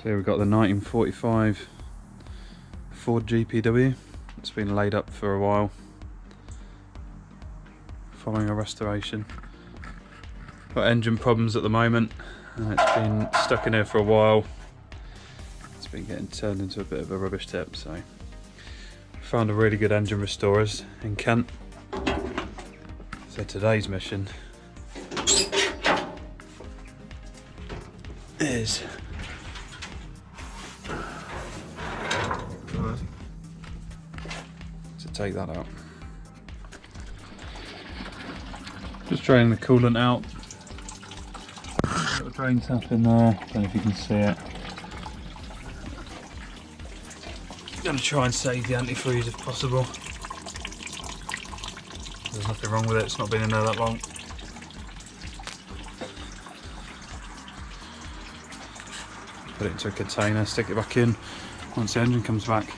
So here we've got the 1945 Ford GPW. It's been laid up for a while following a restoration. Got engine problems at the moment and it's been stuck in here for a while. It's been getting turned into a bit of a rubbish tip, so found a really good engine restorers in Kent. So today's mission is to take that out. Just draining the coolant out. Little drain tap in there, don't know if you can see it. Gonna try and save the antifreeze if possible. There's nothing wrong with it, it's not been in there that long. Put it into a container, stick it back in once the engine comes back.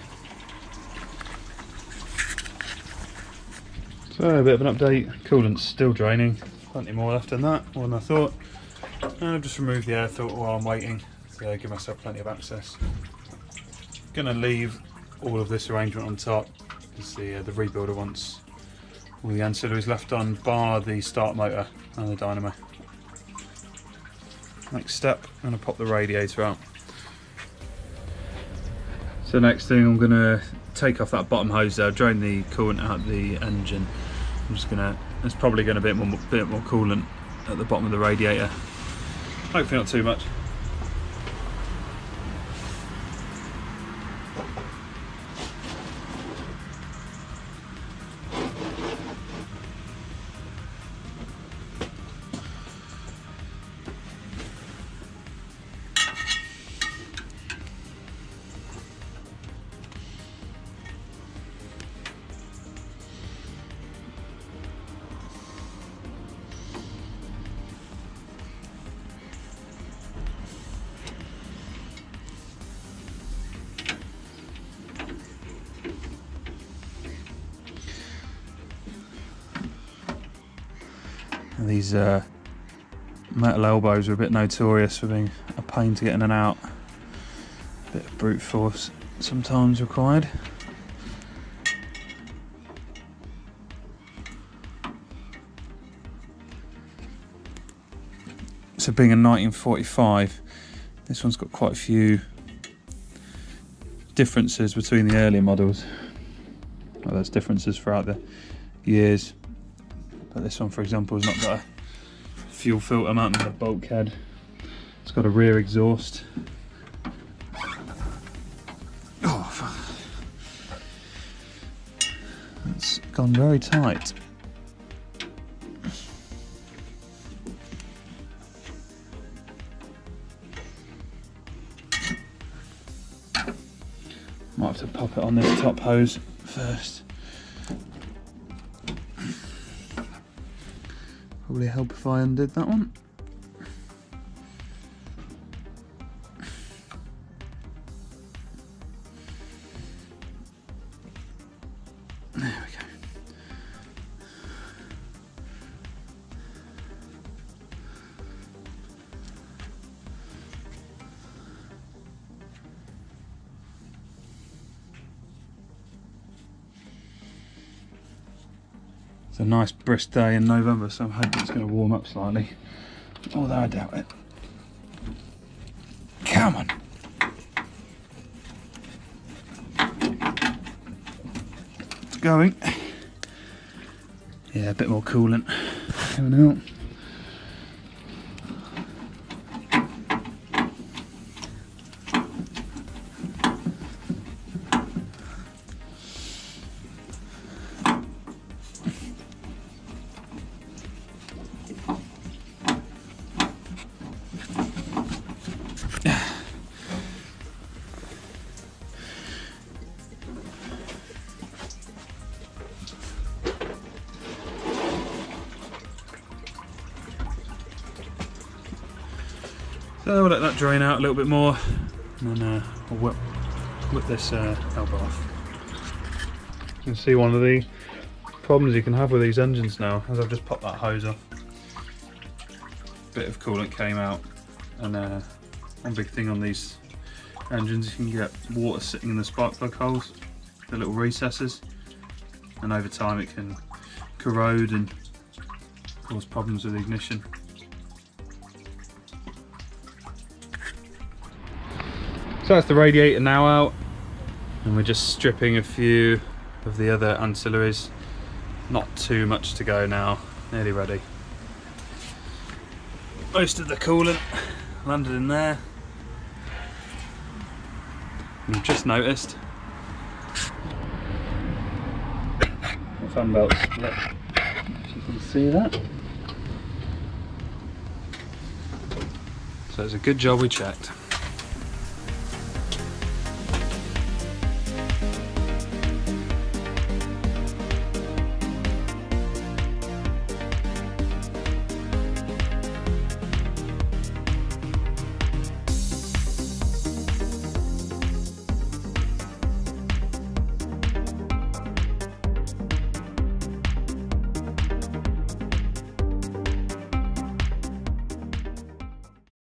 So a bit of an update, coolant's still draining, plenty more left in that, more than I thought. And I've just removed the air filter while I'm waiting, to give myself plenty of access. Gonna leave all of this arrangement on top, because the rebuilder wants all the ancillaries left on, bar the start motor and the dynamo. Next step, I'm gonna pop the radiator out. So next thing, I'm gonna take off that bottom hose there, drain the coolant out of the engine. I'm just gonna, there's probably gonna be a bit more coolant at the bottom of the radiator. Hopefully not too much. These metal elbows are a bit notorious for being a pain to get in and out. A bit of brute force sometimes required. So being a 1945, this one's got quite a few differences between the earlier models. Well, there's differences throughout the years. But this one, for example, has not got a fuel filter mounted in the bulkhead. It's got a rear exhaust. Oh, it's gone very tight. Might have to pop it on this top hose first. Probably help if I undid that one. There we go. It's a nice brisk day in November, so I'm hoping it's going to warm up slightly. Although I doubt it. Come on! It's going. Yeah, a bit more coolant coming out. So we'll let that drain out a little bit more, and then we'll whip this elbow off. You can see one of the problems you can have with these engines now, as I've just popped that hose off. Bit of coolant came out, and one big thing on these engines, you can get water sitting in the spark plug holes, the little recesses, and over time it can corrode and cause problems with the ignition. So that's the radiator now out, and we're just stripping a few of the other ancillaries. Not too much to go now, nearly ready. Most of the coolant landed in there. And you've just noticed the fan belt split, if you can see that. So it's a good job we checked.